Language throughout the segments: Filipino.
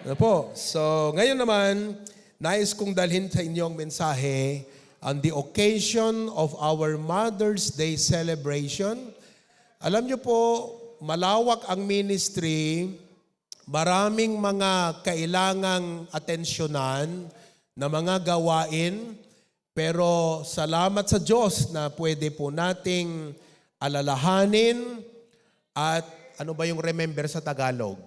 Ano po? So, ngayon naman, nais kong dalhin sa inyong mensahe on the occasion of our Mother's Day celebration. Alam niyo po, malawak ang ministry, maraming mga kailangang atensyonan na mga gawain, pero salamat sa Diyos na pwede po nating alalahanin at ano ba yung remember sa Tagalog?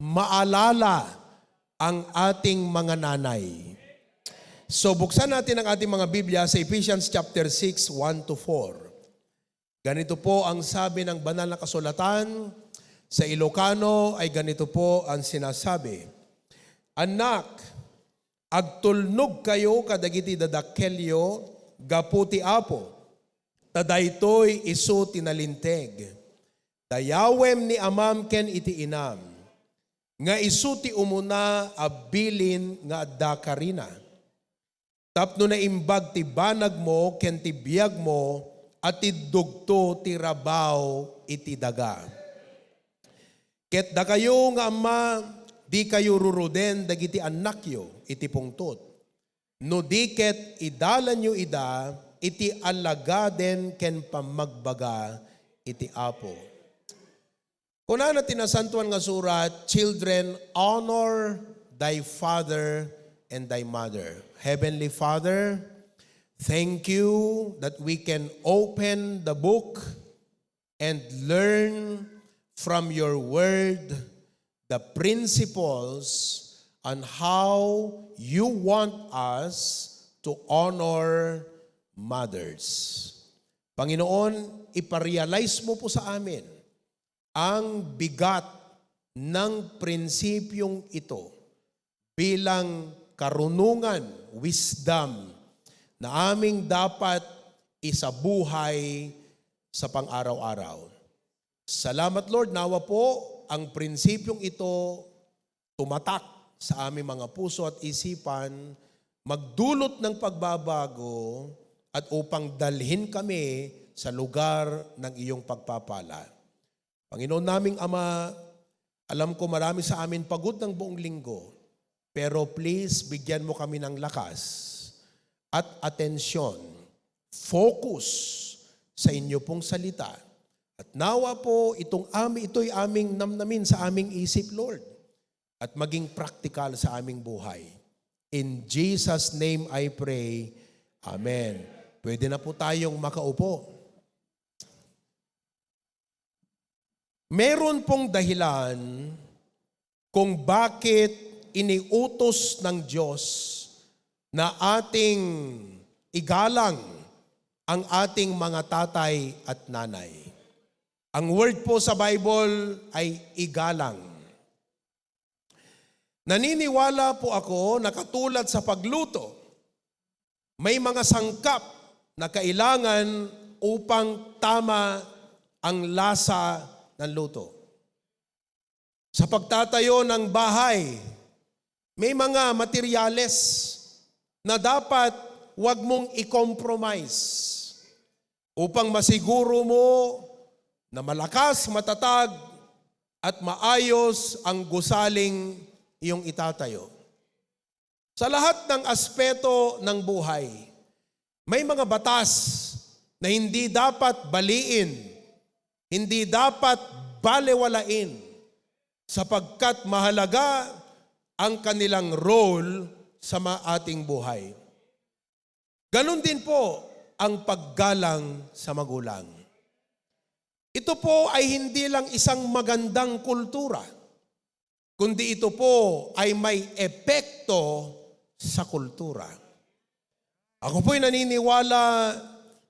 Maalala ang ating mga nanay. So buksan natin ang ating mga Biblia sa Ephesians chapter 6, 1-4. Ganito po ang sabi ng banal na kasulatan. Sa Ilocano ay ganito po ang sinasabi. Anak, agtulnog kayo kadagiti dadakkelyo, gaputi apo, tadaytoy isu tinalinteg. Dayawem ni amam ken iti inam. Nga isuti umuna abilin nga adda karina. Tapno na imbag ti banag mo ken ti biyag mo at ti dugto ti rabaw iti daga. Ket da kayo nga ama di kayo ruruden dagiti annakyo iti pungtot. No di ket idalan nyo ida iti alagaden ken pamagbaga iti apo. Kuna na tinasantuan nga surat, children, honor thy father and thy mother. Heavenly Father, thank you that we can open the book and learn from your word the principles on how you want us to honor mothers. Panginoon, iparealize mo po sa amin ang bigat ng prinsipyong ito bilang karunungan, wisdom na aming dapat isabuhay sa pang-araw-araw. Salamat Lord, nawa po ang prinsipyong ito tumatak sa aming mga puso at isipan, magdulot ng pagbabago at upang dalhin kami sa lugar ng iyong pagpapala. Panginoon naming Ama, alam ko marami sa amin pagod ng buong linggo, pero please bigyan mo kami ng lakas at atensyon, focus sa inyo pong salita. At nawa po ito'y aming namnamin sa aming isip, Lord, at maging practical sa aming buhay. In Jesus' name I pray, Amen. Pwede na po tayong makaupo. Meron pong dahilan kung bakit iniutos ng Diyos na ating igalang ang ating mga tatay at nanay. Ang word po sa Bible ay igalang. Naniniwala po ako na katulad sa pagluto, may mga sangkap na kailangan upang tama ang lasa ng luto. Sa pagtatayo ng bahay, may mga materyales na dapat wag mong i-compromise upang masiguro mo na malakas, matatag at maayos ang gusaling iyong itatayo. Sa lahat ng aspeto ng buhay, may mga batas na hindi dapat baliin, hindi dapat balewalain sapagkat mahalaga ang kanilang role sa ating buhay. Ganon din po ang paggalang sa magulang. Ito po ay hindi lang isang magandang kultura, kundi ito po ay may epekto sa kultura. Ako po'y naniniwala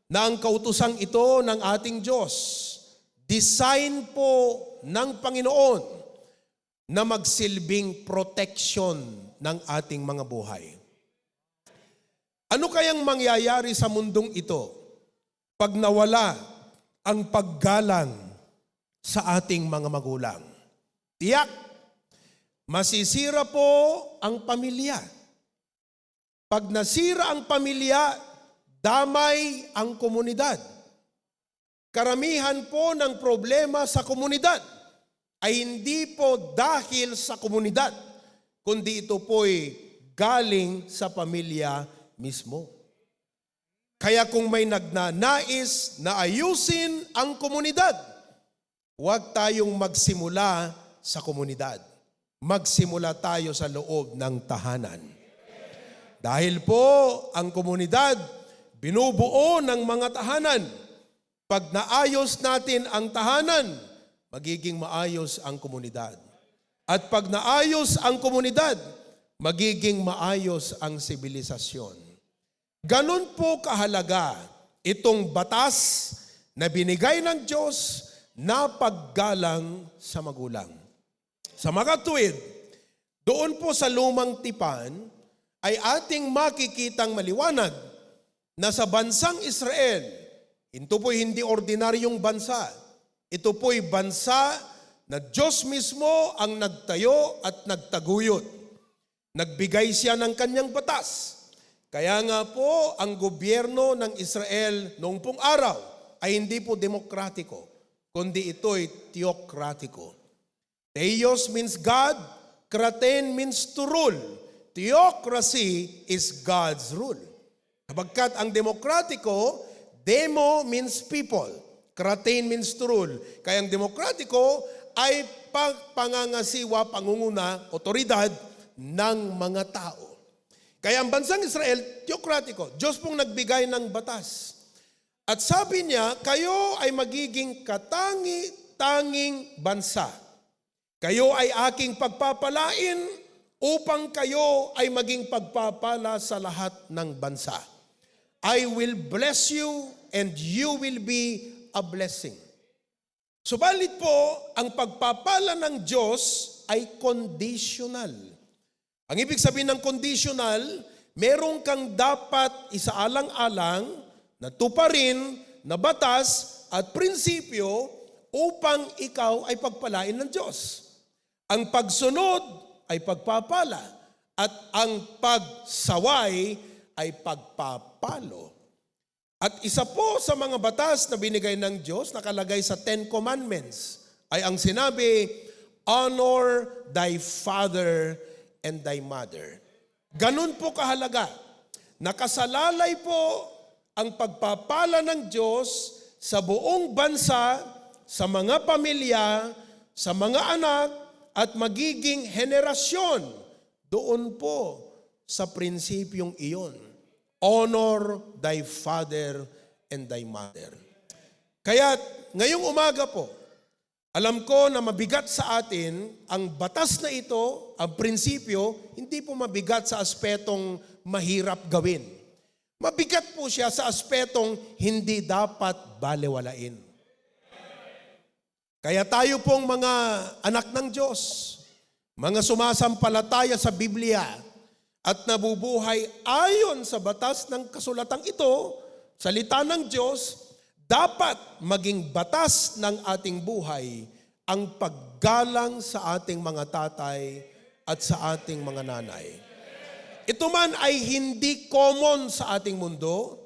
na ang kautusang ito ng ating Diyos, design po ng Panginoon na magsilbing protection ng ating mga buhay. Ano kayang mangyayari sa mundong ito pag nawala ang paggalang sa ating mga magulang? Tiyak, masisira po ang pamilya. Pag nasira ang pamilya, damay ang komunidad. Karamihan po ng problema sa komunidad ay hindi po dahil sa komunidad, kundi ito po'y galing sa pamilya mismo. Kaya kung may nagnanais na ayusin ang komunidad, huwag tayong magsimula sa komunidad. Magsimula tayo sa loob ng tahanan. Dahil po ang komunidad, binubuo ng mga tahanan. Pag naayos natin ang tahanan, magiging maayos ang komunidad. At pag naayos ang komunidad, magiging maayos ang sibilisasyon. Ganon po kahalaga itong batas na binigay ng Diyos na paggalang sa magulang. Sa mga tuwid, doon po sa lumang tipan, ay ating makikitang maliwanag na sa bansang Israel, ito po'y hindi ordinaryong bansa. Ito po'y bansa na Diyos mismo ang nagtayo at nagtaguyod. Nagbigay siya ng kanyang batas. Kaya nga po, ang gobyerno ng Israel noong pong araw ay hindi po demokratiko, kundi ito'y teokratiko. Theos means God, kraten means to rule. Theocracy is God's rule. Kapagkat ang demokratiko, demo means people, kraten means to rule. Kaya ang demokratiko ay pangangasiwa, pangunguna, otoridad ng mga tao. Kaya ang bansang Israel, teokratiko. Diyos pong nagbigay ng batas. At sabi niya, kayo ay magiging katangi-tanging bansa. Kayo ay aking pagpapalain upang kayo ay maging pagpapala sa lahat ng bansa. I will bless you and you will be a blessing. Subalit po, ang pagpapala ng Diyos ay conditional. Ang ibig sabihin ng conditional, meron kang dapat isaalang-alang na tuparin na batas at prinsipyo upang ikaw ay pagpalain ng Diyos. Ang pagsunod ay pagpapala at ang pagsaway ay pagpapalo. At isa po sa mga batas na binigay ng Diyos, nakalagay sa 10 Commandments, ay ang sinabi, honor thy father and thy mother. Ganun po kahalaga. Nakasalalay po ang pagpapala ng Diyos sa buong bansa, sa mga pamilya, sa mga anak, at magiging henerasyon doon po sa prinsipyong iyon. Honor thy father and thy mother. Kaya ngayong umaga po, alam ko na mabigat sa atin ang batas na ito, ang prinsipyo, hindi po mabigat sa aspetong mahirap gawin. Mabigat po siya sa aspetong hindi dapat balewalain. Kaya tayo pong mga anak ng Diyos, mga sumasampalataya sa Biblia at nabubuhay ayon sa batas ng kasulatang ito, salita ng Diyos, dapat maging batas ng ating buhay ang paggalang sa ating mga tatay at sa ating mga nanay. Ito man ay hindi common sa ating mundo,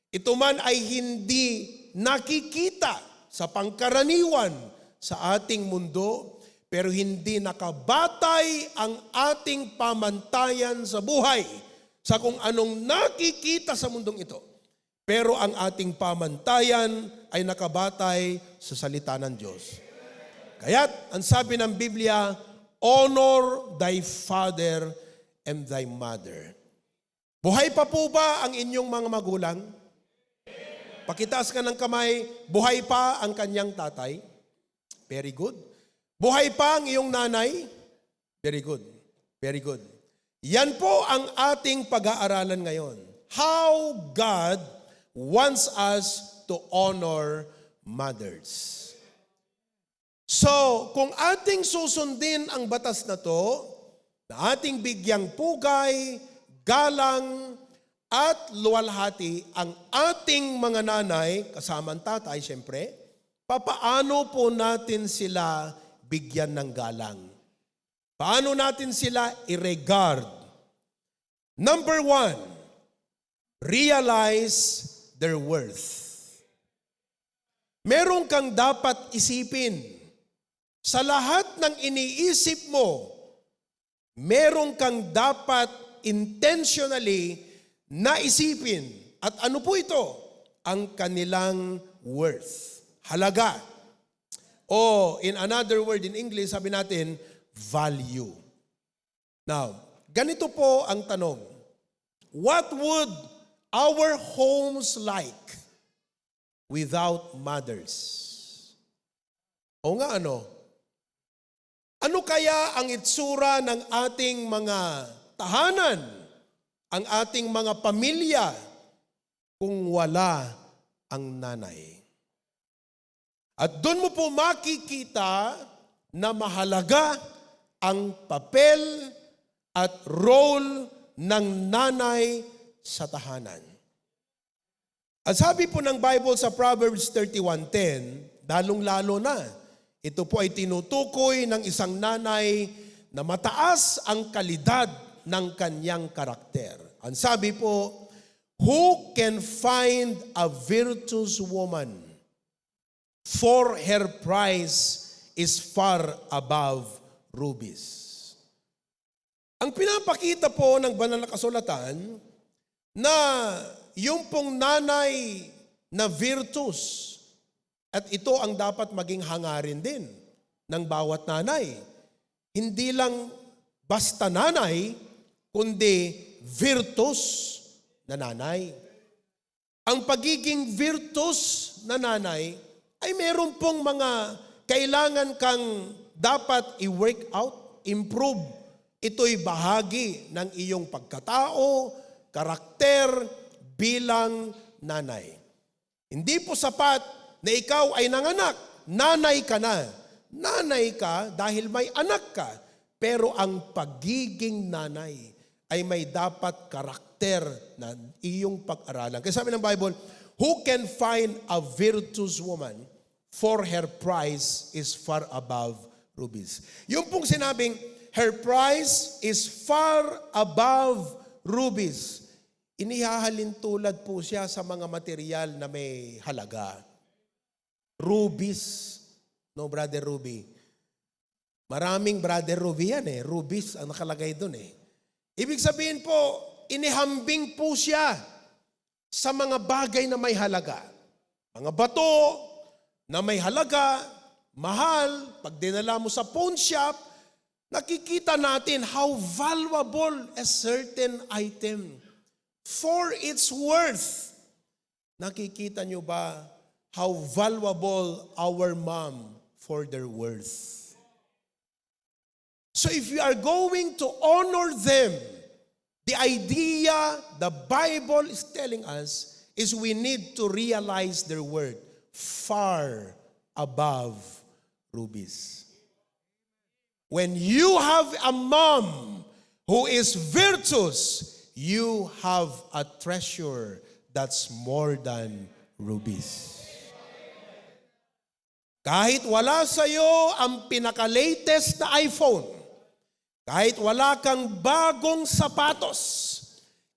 ito man ay hindi nakikita sa pangkaraniwan sa ating mundo, pero hindi nakabatay ang ating pamantayan sa buhay sa kung anong nakikita sa mundong ito. Pero ang ating pamantayan ay nakabatay sa salita ng Diyos. Kaya't ang sabi ng Biblia, honor thy father and thy mother. Buhay pa po ba ang inyong mga magulang? Pakitaas ka ng kamay, buhay pa ang kanyang tatay? Very good. Buhay pa ang iyong nanay? Very good. Very good. Yan po ang ating pag-aaralan ngayon. How God wants us to honor mothers. So, kung ating susundin ang batas na to, na ating bigyang pugay, galang, at luwalhati ang ating mga nanay, kasama ang tatay, siyempre, papaano po natin sila bigyan ng galang? Paano natin sila i-regard? Number 1, realize their worth. Meron kang dapat isipin Sa lahat ng iniisip mo, meron kang dapat intentionally na isipin. At ano po ito? Ang kanilang worth. Halaga. O in another word in English, sabi natin, value. Now, ganito po ang tanong. What would our homes like without mothers? O nga ano? Ano kaya ang itsura ng ating mga tahanan, ang ating mga pamilya, kung wala ang nanay? At doon mo po makikita na mahalaga ang papel at role ng nanay sa tahanan. At sabi po ng Bible sa Proverbs 31:10, lalong-lalo na, ito po ay tinutukoy ng isang nanay na mataas ang kalidad ng kanyang karakter. Ang sabi po, who can find a virtuous woman? For her price is far above rubies. Ang pinapakita po ng banal na kasulatan na yung pong nanay na virtus, at ito ang dapat maging hangarin din ng bawat nanay. Hindi lang basta nanay, kundi virtus na nanay. Ang pagiging virtus na nanay ay meron pong mga kailangan kang dapat i-work out, improve. Ito'y bahagi ng iyong pagkatao, karakter bilang nanay. Hindi po sapat na ikaw ay nanganak, nanay ka na. Nanay ka dahil may anak ka, pero ang pagiging nanay ay may dapat karakter na iyong pag-aralan. Kaya sabi ng Bible, who can find a virtuous woman? For her price is far above rubies. Yung pong sinabing, her price is far above rubies. Inihahalin tulad po siya sa mga material na may halaga. Rubies. No, Brother Ruby. Maraming Brother Ruby yan eh. Rubies ang nakalagay dun eh. Ibig sabihin po, inihambing po siya sa mga bagay na may halaga. Mga bato na may halaga, mahal, pag dinala mo sa pawn shop, nakikita natin how valuable a certain item for its worth. Nakikita nyo ba how valuable our mom for their worth? So if you are going to honor them, the idea the Bible is telling us is we need to realize their worth far above rubies. When you have a mom who is virtuous, you have a treasure that's more than rubies. Kahit wala sa'yo ang pinaka-latest na iPhone, kahit wala kang bagong sapatos,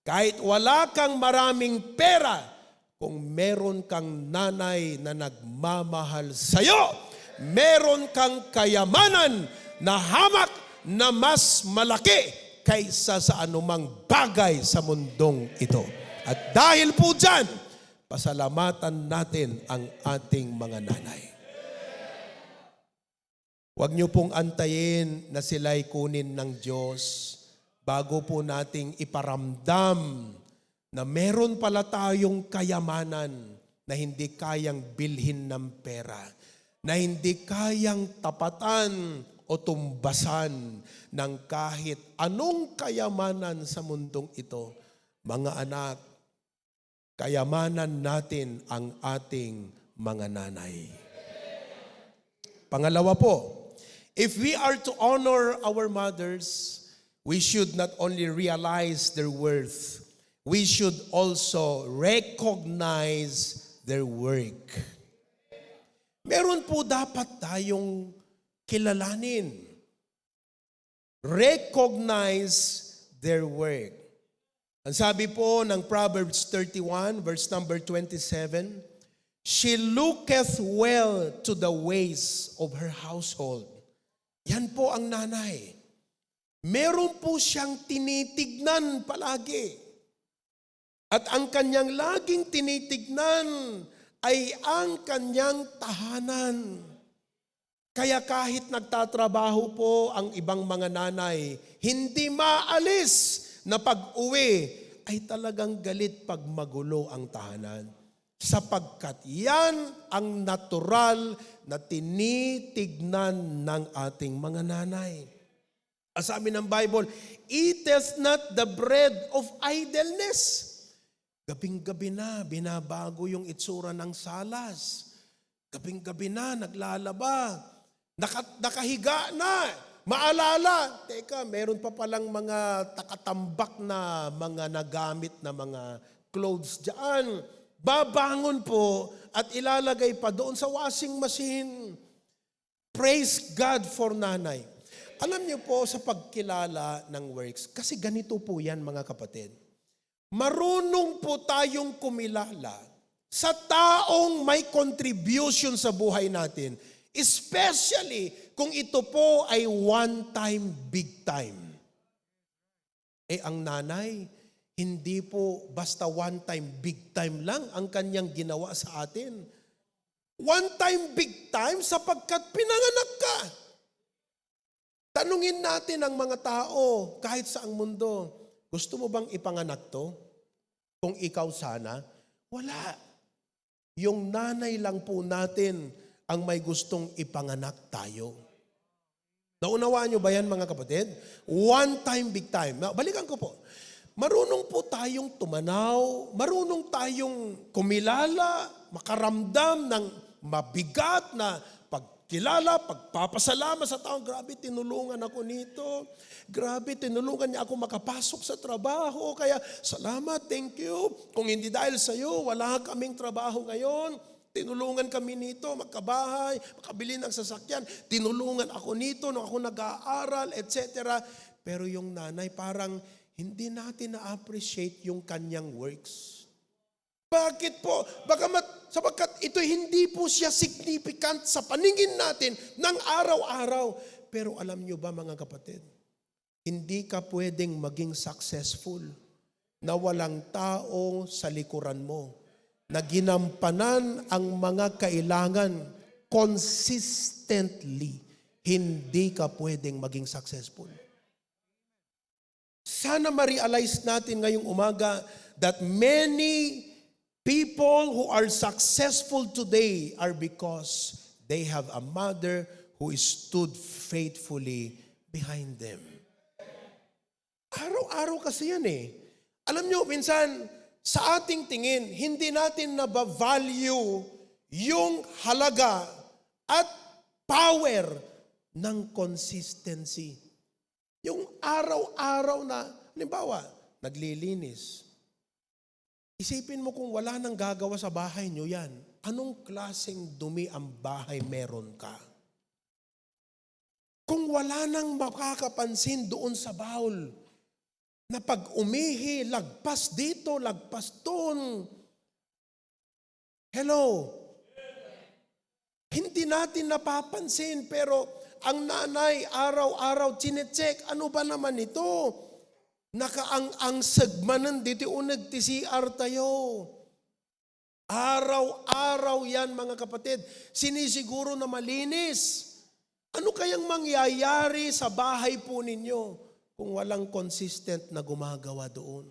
kahit wala kang maraming pera, kung meron kang nanay na nagmamahal sa'yo, meron kang kayamanan na hamak na mas malaki kaysa sa anumang bagay sa mundong ito. At dahil po dyan, pasalamatan natin ang ating mga nanay. Huwag niyo pong antayin na sila'y kunin ng Diyos bago po nating iparamdam na meron pala tayong kayamanan na hindi kayang bilhin ng pera, na hindi kayang tapatan o tumbasan ng kahit anong kayamanan sa mundong ito. Mga anak, kayamanan natin ang ating mga nanay. Pangalawa po, if we are to honor our mothers, we should not only realize their worth, we should also recognize their work. Meron po dapat tayong kilalanin. Recognize their work. Ang sabi po ng Proverbs 31, verse number 27, she looketh well to the ways of her household, Yan po ang nanay. Meron po siyang tinitignan palagi. At ang kanyang laging tinitignan ay ang kanyang tahanan. Kaya kahit nagtatrabaho po ang ibang mga nanay, hindi maalis na pag-uwi ay talagang galit pag magulo ang tahanan. Sapagkat yan ang natural na tinitignan ng ating mga nanay. Sabi ng Bible, eateth not the bread of idleness. Gabing-gabi na, binabago yung itsura ng salas. Gabing-gabi na, naglalaba. Nakahiga na. Maalala, teka, meron pa palang mga takatambak na mga nagamit na mga clothes dyan. Babangon po at ilalagay pa doon sa washing machine. Praise God for nanay. Alam niyo po sa pagkilala ng works, kasi ganito po yan mga kapatid. Marunong po tayong kumilala sa taong may contribution sa buhay natin. Especially kung ito po ay one time, big time. Ang nanay, hindi po basta one time, big time lang ang kanyang ginawa sa atin. One time, big time sapagkat pinanganak ka. Tanungin natin ang mga tao kahit saang mundo, gusto mo bang ipanganak to? Kung ikaw sana, wala. Yung nanay lang po natin ang may gustong ipanganak tayo. Naunawaan nyo ba yan mga kapatid? One time, big time. Balikan ko po. Marunong po tayong tumanaw, marunong tayong kumilala, makaramdam ng mabigat na pagkilala, pagpapasalamat sa taong, grabe tinulungan ako nito, grabe tinulungan niya ako makapasok sa trabaho, kaya salamat, thank you. Kung hindi dahil sa iyo, wala kaming trabaho ngayon. Tinulungan kami nito, magkabahay, makabili ng sasakyan. Tinulungan ako nito nung ako nag-aaral, etc. Pero yung nanay parang hindi natin na-appreciate yung kanyang works. Bakit po? Sapagkat ito hindi po siya significant sa paningin natin ng araw-araw. Pero alam nyo ba mga kapatid, hindi ka pwedeng maging successful na walang tao sa likuran mo na ginampanan ang mga kailangan consistently. Hindi ka pwedeng maging successful. Sana ma-realize natin ngayong umaga that many people who are successful today are because they have a mother who stood faithfully behind them. Araw-araw kasi yan eh. Alam nyo, minsan, sa ating tingin, hindi natin nabavalue yung halaga at power ng consistency. Yung araw-araw na, halimbawa, naglilinis. Isipin mo kung wala nang gagawa sa bahay nyo yan, anong klaseng dumi ang bahay meron ka? Kung wala nang makakapansin doon sa bawl, na pag umihi, lagpas dito, lagpas doon. Hello? Hindi natin napapansin, pero ang nanay araw-araw chinecheck, ano ba naman ito? Nakaang segmanan dito unag ti CR tayo. Araw-araw yan mga kapatid. Sinisiguro na malinis. Ano kayang mangyayari sa bahay po ninyo kung walang consistent na gumagawa doon?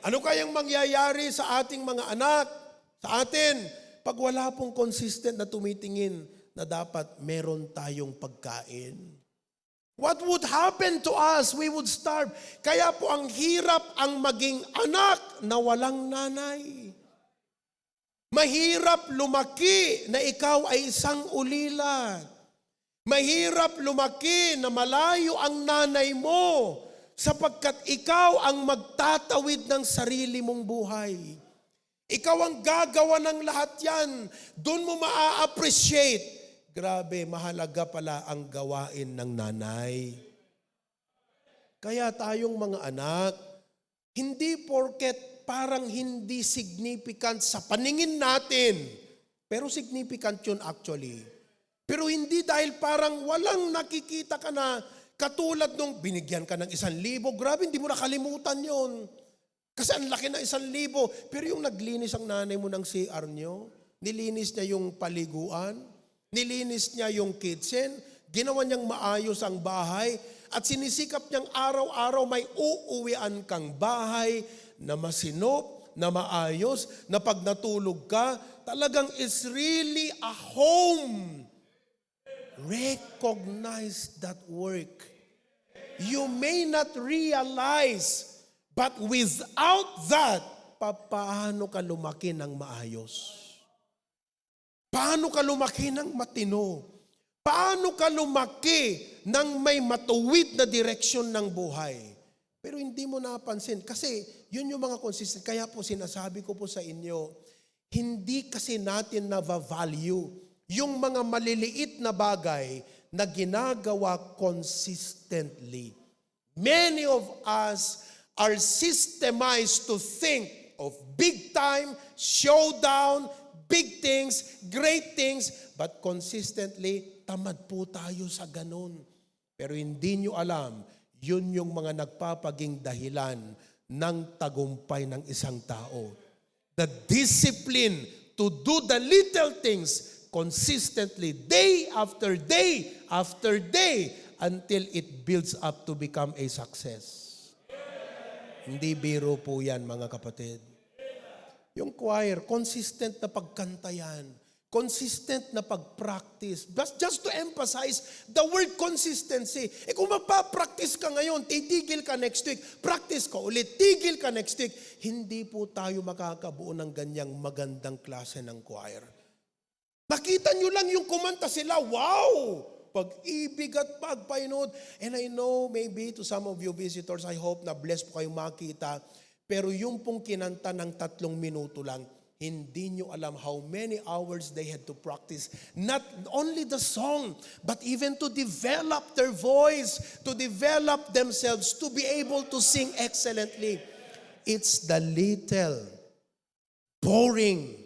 Ano kayang mangyayari sa ating mga anak, sa atin, pag wala pong consistent na tumitingin na dapat meron tayong pagkain? What would happen to us? We would starve. Kaya po ang hirap ang maging anak na walang nanay. Mahirap lumaki na ikaw ay isang ulila. Mahirap lumaki na malayo ang nanay mo sapagkat ikaw ang magtatawid ng sarili mong buhay. Ikaw ang gagawa ng lahat yan. Doon mo maa-appreciate. Grabe, mahalaga pala ang gawain ng nanay. Kaya tayong mga anak, hindi porket parang hindi significant sa paningin natin, pero significant yun actually. Pero hindi dahil parang walang nakikita ka na katulad nung binigyan ka ng 1,000. Grabe, hindi mo nakalimutan yon. Kasi ang laki ng 1,000. Pero yung naglinis ang nanay mo ng CR nyo, nilinis niya yung paliguan, nilinis niya yung kitchen, ginawa niyang maayos ang bahay, at sinisikap niyang araw-araw may uuwian kang bahay na masinop, na maayos, na pag natulog ka, talagang is really a home. Recognize that work. You may not realize, but without that, paano ka lumaki ng maayos? Paano ka lumaki ng matino? Paano ka lumaki ng may matuwid na direksyon ng buhay? Pero hindi mo napansin. Kasi yun yung mga consistent. Kaya po sinasabi ko po sa inyo, hindi kasi natin na-value yung mga maliliit na bagay na ginagawa consistently. Many of us are systemized to think of big time, showdown, big things, great things, but consistently, tamad po tayo sa ganun. Pero hindi nyo alam, yun yung mga nagpapaging dahilan ng tagumpay ng isang tao. The discipline to do the little things consistently, day after day after day, until it builds up to become a success. Hindi biro po yan, mga kapatid. Yung choir, consistent na pagkanta yan. Consistent na pag-practice. Just to emphasize the word consistency. Kung magpa-practice ka ngayon, titigil ka next week, practice ka ulit, tigil ka next week, hindi po tayo makakabuo ng ganyang magandang klase ng choir. Nakita nyo lang yung kumanta sila, wow! Pag-ibig at pagpainod. And I know maybe to some of you visitors, I hope na blessed po kayong makita. Pero yung pong kinanta ng 3 minuto lang, hindi nyo alam how many hours they had to practice. Not only the song, but even to develop their voice, to develop themselves, to be able to sing excellently. It's the little, boring,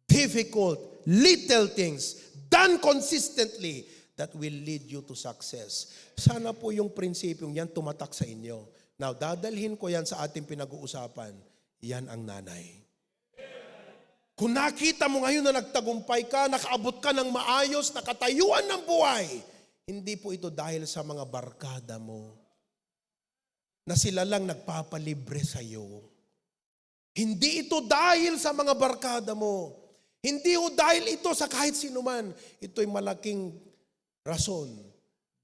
difficult, little things done consistently that will lead you to success. Sana po yung prinsipyong yan tumatak sa inyo. Now, dadalhin ko yan sa ating pinag-uusapan. Yan ang nanay. Kung nakita mo ngayon na nagtagumpay ka, nakaabot ka ng maayos, nakatayuan ng buhay, hindi po ito dahil sa mga barkada mo, na sila lang nagpapalibre sa iyo. Hindi ito dahil sa mga barkada mo. Hindi ho dahil ito sa kahit sino man. Ito'y malaking rason.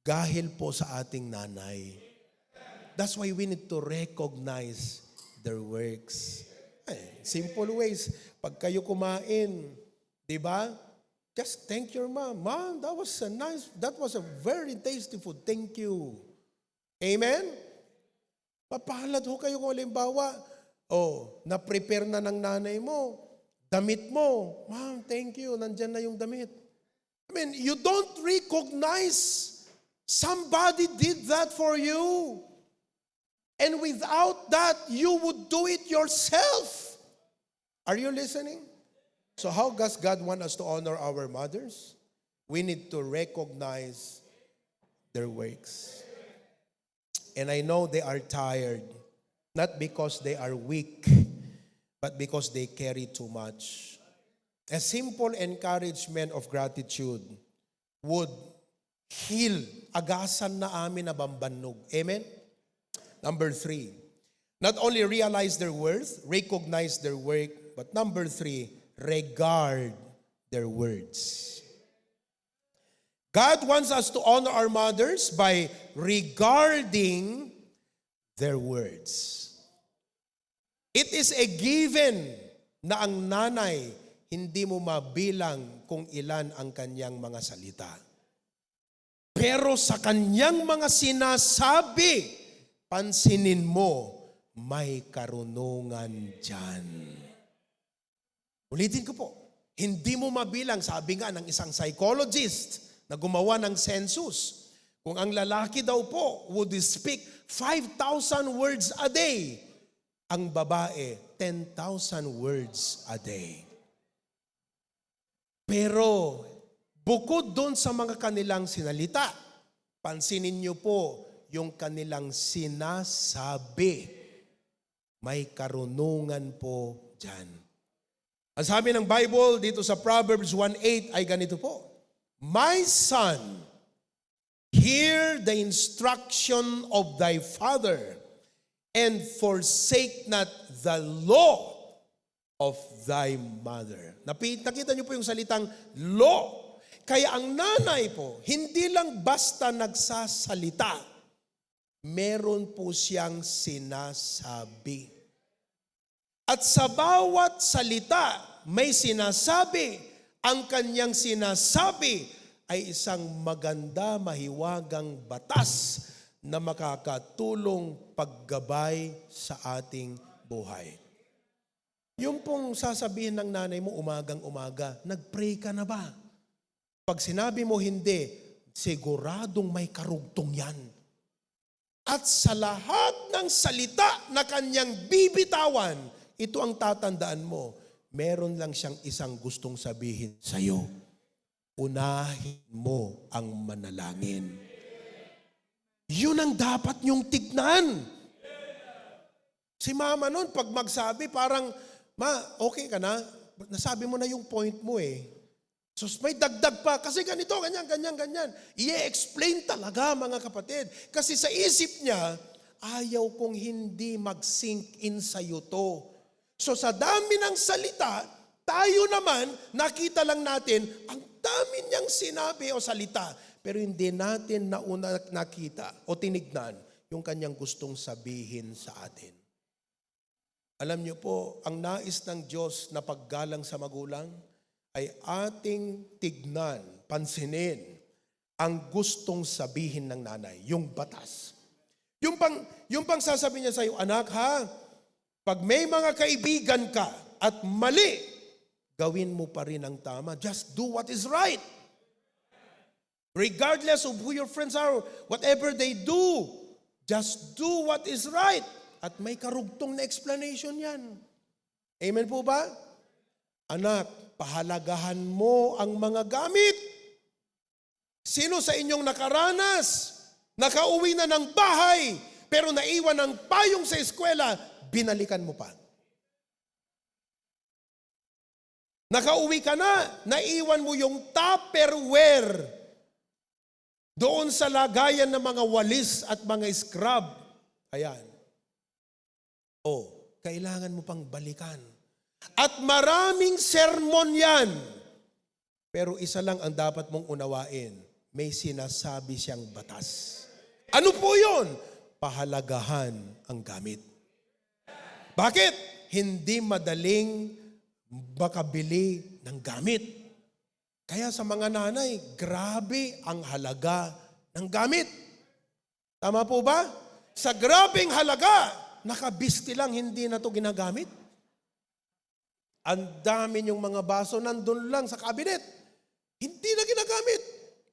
Dahil po sa ating nanay. That's why we need to recognize their works. Simple ways. Pag kayo kumain, di ba? Just thank your mom. Mom, that was a very tasty food. Thank you. Amen? Papalad ho kayo kung halimbawa, na-prepare na ng nanay mo. Damit mo, ma'am, thank you, nandyan na yung damit. I mean, you don't recognize somebody did that for you. And without that, you would do it yourself. Are you listening? So how does God want us to honor our mothers? We need to recognize their works. And I know they are tired, not because they are weak, but because they carry too much. A simple encouragement of gratitude would heal, agasan na amin na bambanog. Amen? Number 3, not only realize their worth, recognize their work, but number 3, regard their words. God wants us to honor our mothers by regarding their words. It is a given na ang nanay, hindi mo mabilang kung ilan ang kanyang mga salita. Pero sa kanyang mga sinasabi, pansinin mo, may karunungan dyan. Ulitin ko po, hindi mo mabilang, sabi nga ng isang psychologist na gumawa ng census, kung ang lalaki daw po would speak 5,000 words a day, ang babae, 10,000 words a day. Pero, Bukod doon sa mga kanilang sinalita, pansinin niyo po yung kanilang sinasabi. May karunungan po dyan. Ang sabi ng Bible dito sa Proverbs 1:8 ay ganito po, My son, hear the instruction of thy father, and forsake not the law of thy mother. Nakita niyo po yung salitang law. Kaya ang nanay po, hindi lang basta nagsasalita, meron po siyang sinasabi. At sa bawat salita, may sinasabi. Ang kanyang sinasabi ay isang maganda, mahiwagang batas na makakatulong paggabay sa ating buhay. Yung pong sasabihin ng nanay mo umagang-umaga, nag-pray ka na ba? Pag sinabi mo hindi, siguradong may karugtong yan. At sa lahat ng salita na kanyang bibitawan, ito ang tatandaan mo, meron lang siyang isang gustong sabihin sa iyo. Unahin mo ang manalangin. Yun ang dapat niyong tignan. Si mama noon, pag magsabi, parang, Ma, okay ka na? Nasabi mo na yung point mo eh. So may dagdag pa, kasi ganito, ganyan, ganyan, ganyan. I-explain talaga mga kapatid. Kasi sa isip niya, ayaw kong hindi mag-sink in sa'yo to. So sa dami ng salita, tayo naman, nakita lang natin, ang dami niyang sinabi o salita, pero hindi natin nauna nakita o tinignan yung kanyang gustong sabihin sa atin. Alam niyo po, ang nais ng Diyos na paggalang sa magulang ay ating tignan, pansinin, ang gustong sabihin ng nanay, yung batas. Yung pang sasabihin niya sa iyo, anak ha, pag may mga kaibigan ka at mali, gawin mo pa rin ang tama. Just do what is right. Regardless of who your friends are, whatever they do, just do what is right. At may karugtong na explanation yan. Amen po ba? Anak, pahalagahan mo ang mga gamit. Sino sa inyong nakaranas, nakauwi na ng bahay, pero naiwan ng payong sa eskwela, binalikan mo pa. Nakauwi ka na, naiwan mo yung Tupperware doon sa lagayan ng mga walis at mga scrub. Ayan. Kailangan mo pang balikan. At maraming sermon yan. Pero isa lang ang dapat mong unawain. May sinasabi siyang batas. Ano po yun? Pahalagahan ang gamit. Bakit? Hindi madaling makabili ng gamit. Kaya sa mga nanay, grabe ang halaga ng gamit. Tama po ba? Sa grabing halaga, nakabisti lang, hindi na ito ginagamit. Ang dami yung mga baso nandun lang sa kabinet. Hindi na ginagamit.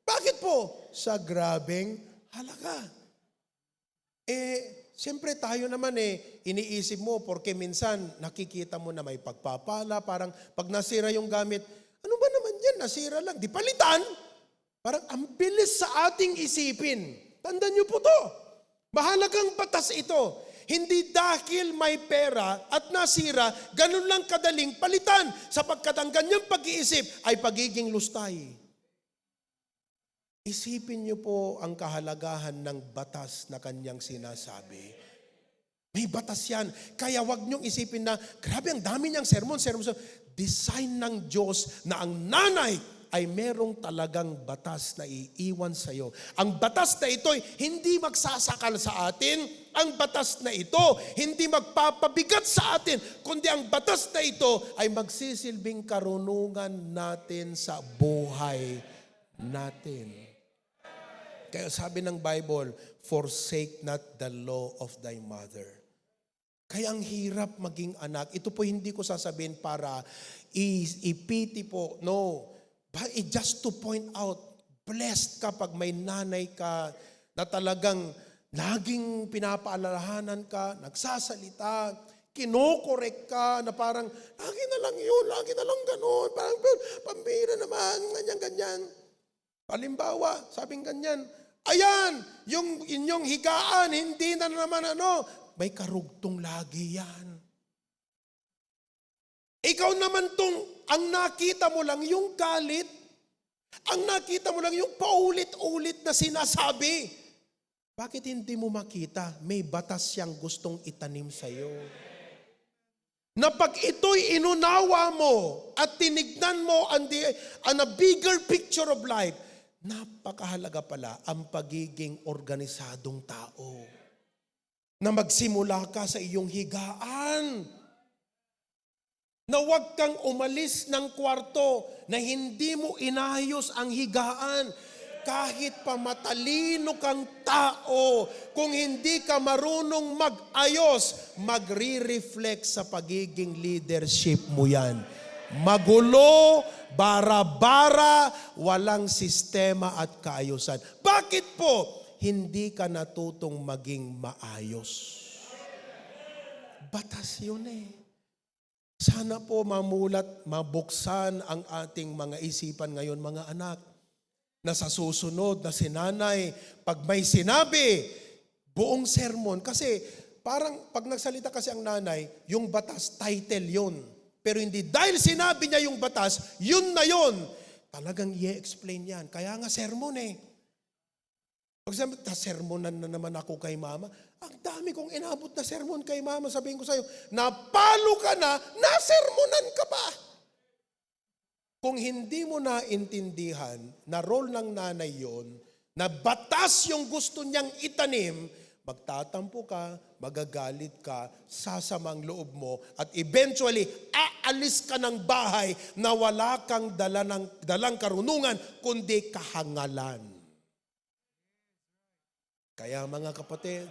Bakit po? Sa grabing halaga. Siyempre tayo naman iniisip mo, porque minsan nakikita mo na may pagpapala, parang pag nasira yung gamit, ano ba naman yan? Nasira lang. Di palitan. Parang ang bilis sa ating isipin. Tandaan niyo po to. Mahalagang batas ito. Hindi dahil may pera at nasira, ganun lang kadaling palitan, sapagkat ang ganyang pag-iisip ay pagiging lustay. Isipin niyo po ang kahalagahan ng batas na kanyang sinasabi. May batas yan. Kaya wag niyong isipin na, grabe, ang dami niyang sermon. Design ng Diyos na ang nanay ay merong talagang batas na iiwan sa iyo. Ang batas na ito ay hindi magsasakal sa atin. Ang batas na ito hindi magpapabigat sa atin, kundi ang batas na ito ay magsisilbing karunungan natin sa buhay natin. Kaya sabi ng Bible, forsake not the law of thy mother. Kaya ang hirap maging anak. Ito po hindi ko sasabihin para ipiti po. No. But just to point out, blessed ka pag may nanay ka na talagang laging pinapaalalahanan ka, nagsasalita, kinokorek ka na parang, lagi na lang yun, lagi na lang gano'n, parang pambira naman, ganyan-ganyan. Halimbawa, sabing ganyan, ayan, yung inyong higaan, hindi na naman may karugtong lagi yan. Ikaw naman ang nakita mo lang yung galit, ang nakita mo lang yung paulit-ulit na sinasabi. Bakit hindi mo makita? May batas siyang gustong itanim sa'yo. Na pag ito'y inunawa mo at tinignan mo on a bigger picture of life, napakahalaga pala ang pagiging organisadong tao. Na magsimula ka sa iyong higaan. Na huwag kang umalis ng kwarto na hindi mo inayos ang higaan. Kahit pa matalino kang tao, kung hindi ka marunong mag-ayos, magre-reflect sa pagiging leadership mo yan. Magulo, bara-bara, walang sistema at kaayusan. Bakit po? Hindi ka natutong maging maayos. Batas yun eh. Sana po mamulat, mabuksan ang ating mga isipan ngayon, mga anak, na sa susunod na sinanay, pag may sinabi, buong sermon, kasi parang pag nagsalita kasi ang nanay, yung batas, title yun. Pero hindi dahil sinabi niya yung batas, yun na yun. Talagang i-explain yan. Kaya nga sermon eh. Pag sabi, sermonan na naman ako kay mama, ang dami kong inabot na sermon kay mama, sabihin ko sa'yo, napalo ka na, nasermonan ka pa. Kung hindi mo naintindihan na role ng nanay yon, na batas yung gusto niyang itanim, magtatampo ka, magagalit ka, sasamang loob mo, at eventually, aalis ka ng bahay na wala kang dalang karunungan, kundi kahangalan. Kaya mga kapatid,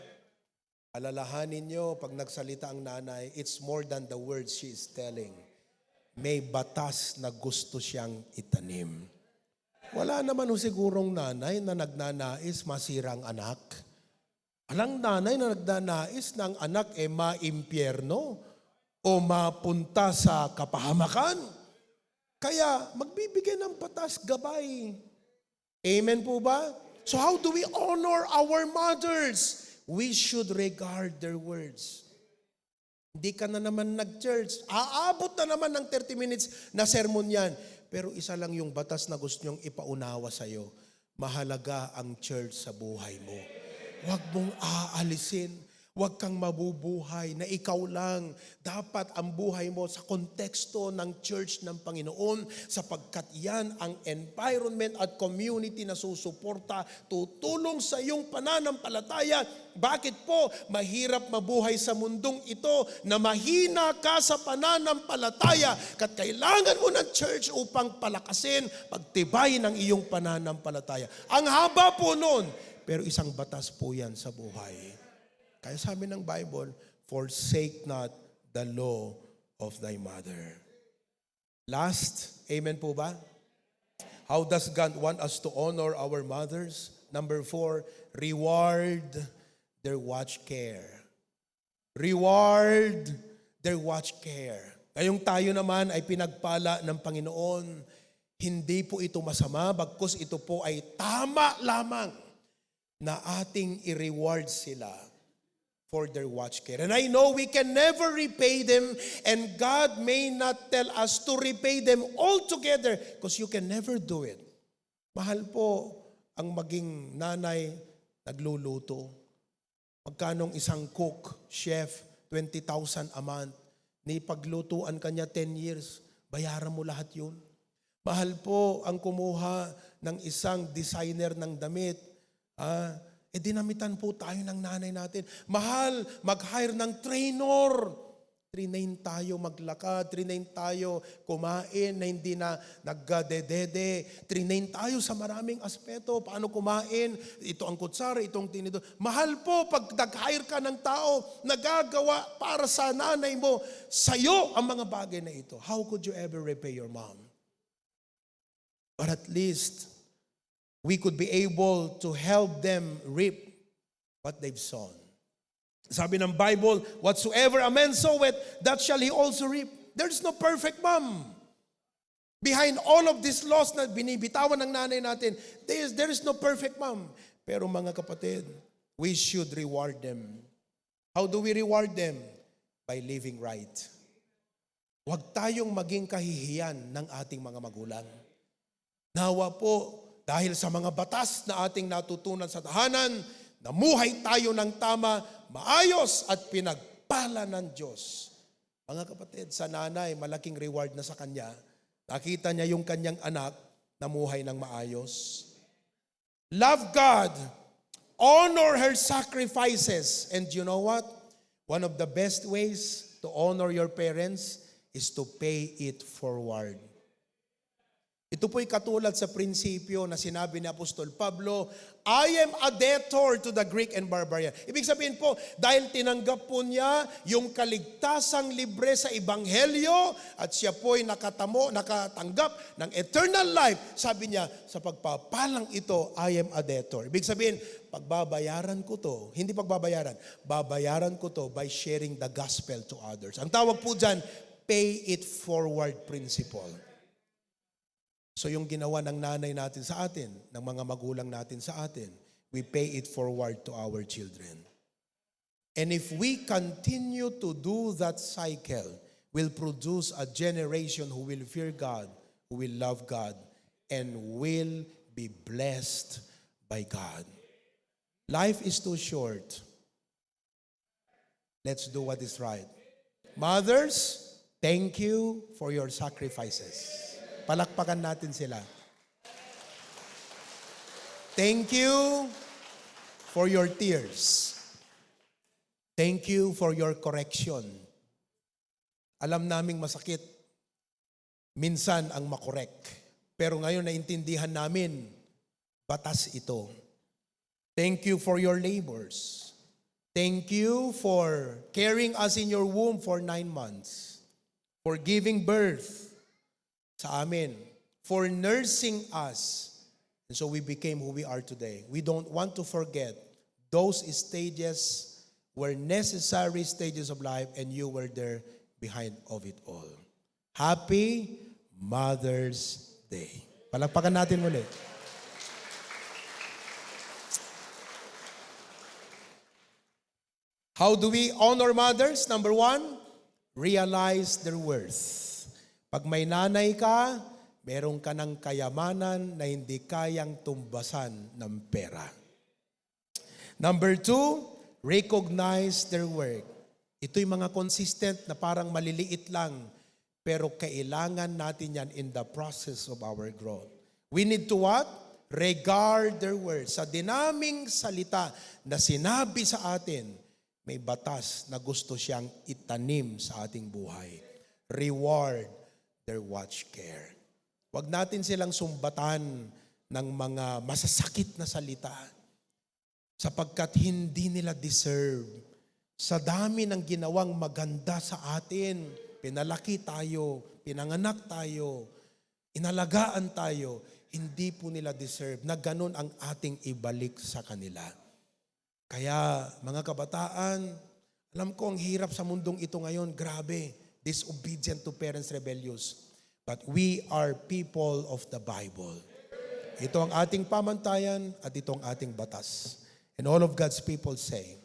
alalahanin nyo, pag nagsalita ang nanay, it's more than the words she is telling. May batas na gusto siyang itanim. Wala naman sigurong nanay na nagnanais masirang anak. Walang nanay na nagnanais ng anak maimpyerno o mapunta sa kapahamakan. Kaya magbibigay ng batas gabay. Amen po ba? So how do we honor our mothers? We should regard their words. Hindi ka na naman nag-church. Aabot na naman ng 30 minutes na sermon yan. Pero isa lang yung batas na gusto nyong ipaunawa sa'yo. Mahalaga ang church sa buhay mo. Huwag mong aalisin. Huwag kang mabubuhay na ikaw lang. Dapat ang buhay mo sa konteksto ng church ng Panginoon sapagkat yan ang environment at community na susuporta, tutulong sa iyong pananampalataya. Bakit po mahirap mabuhay sa mundong ito na mahina ka sa pananampalataya? Kat kailangan mo ng church upang palakasin, pagtibay ng iyong pananampalataya. Ang haba po nun, pero isang batas po yan sa buhay. Kaya sabi ng Bible, forsake not the law of thy mother. Last, amen po ba? How does God want us to honor our mothers? Number 4, reward their watch care. Reward their watch care. Ngayong tayo naman ay pinagpala ng Panginoon, hindi po ito masama, bagkus ito po ay tama lamang na ating i-reward sila for their watch care. And I know we can never repay them, and God may not tell us to repay them altogether because you can never do it. Mahal po ang maging nanay nagluluto. Magkanong isang cook, chef, 20,000 a month. Ni paglutuan kanya 10 years, bayaran mo lahat yun. Mahal po ang kumuha ng isang designer ng damit. Dinamitan po tayo ng nanay natin. Mahal, mag-hire ng trainer. Trinain tayo maglakad, trinain tayo kumain na hindi na nagdedede. Trinain tayo sa maraming aspeto, paano kumain, ito ang kutsara, itong tinidor. Mahal po, pag nag-hire ka ng tao, nagagawa para sa nanay mo, sa'yo ang mga bagay na ito. How could you ever repay your mom? But at least, we could be able to help them reap what they've sown. Sabi ng Bible, whatsoever a man soweth, that shall he also reap. There's no perfect mom. Behind all of these laws na binibitawan ng nanay natin, there is no perfect mom. Pero mga kapatid, we should reward them. How do we reward them? By living right. Huwag tayong maging kahihiyan ng ating mga magulang. Nawa po, dahil sa mga batas na ating natutunan sa tahanan, namuhay tayo ng tama, maayos at pinagpala ng Diyos. Mga kapatid, sa nanay, malaking reward na sa kanya. Nakita niya yung kanyang anak, namuhay ng maayos. Love God. Honor her sacrifices. And you know what? One of the best ways to honor your parents is to pay it forward. Ito po'y katulad sa prinsipyo na sinabi ni Apostol Pablo, I am a debtor to the Greek and barbarian. Ibig sabihin po, dahil tinanggap po niya yung kaligtasang libre sa Ebanghelyo at siya po'y nakatanggap ng eternal life, sabi niya, sa pagpapalang ito, I am a debtor. Ibig sabihin, pagbabayaran ko to, hindi pagbabayaran, babayaran ko to by sharing the gospel to others. Ang tawag po dyan, pay it forward principle. So yung ginawa ng nanay natin sa atin, ng mga magulang natin sa atin, we pay it forward to our children. And if we continue to do that cycle, we'll produce a generation who will fear God, who will love God, and will be blessed by God. Life is too short. Let's do what is right. Mothers, thank you for your sacrifices. Palakpakan natin sila. Thank you for your tears. Thank you for your correction. Alam naming masakit minsan ang makorek. Pero ngayon naintindihan namin, batas ito. Thank you for your labors. Thank you for carrying us in your womb for 9 months. For giving birth sa amin, for nursing us. And so we became who we are today. We don't want to forget those stages were necessary stages of life and you were there behind of it all. Happy Mother's Day. Palakpakan natin muli. How do we honor mothers? Number 1, realize their worth. Pag may nanay ka, meron ka ng kayamanan na hindi kayang tumbasan ng pera. Number 2, recognize their work. Ito'y mga consistent na parang maliliit lang, pero kailangan natin yan in the process of our growth. We need to what? Regard their words. Sa dinaming salita na sinabi sa atin, may batas na gusto siyang itanim sa ating buhay. Reward their watch care. Huwag natin silang sumbatan ng mga masasakit na salita sapagkat hindi nila deserve. Sa dami ng ginawang maganda sa atin, pinalaki tayo, pinanganak tayo, inalagaan tayo, hindi po nila deserve na ganun ang ating ibalik sa kanila. Kaya mga kabataan, alam ko ang hirap sa mundong ito ngayon, grabe. Disobedient to parents, rebellious. But we are people of the Bible. Ito ang ating pamantayan at ito ang ating batas. And all of God's people say,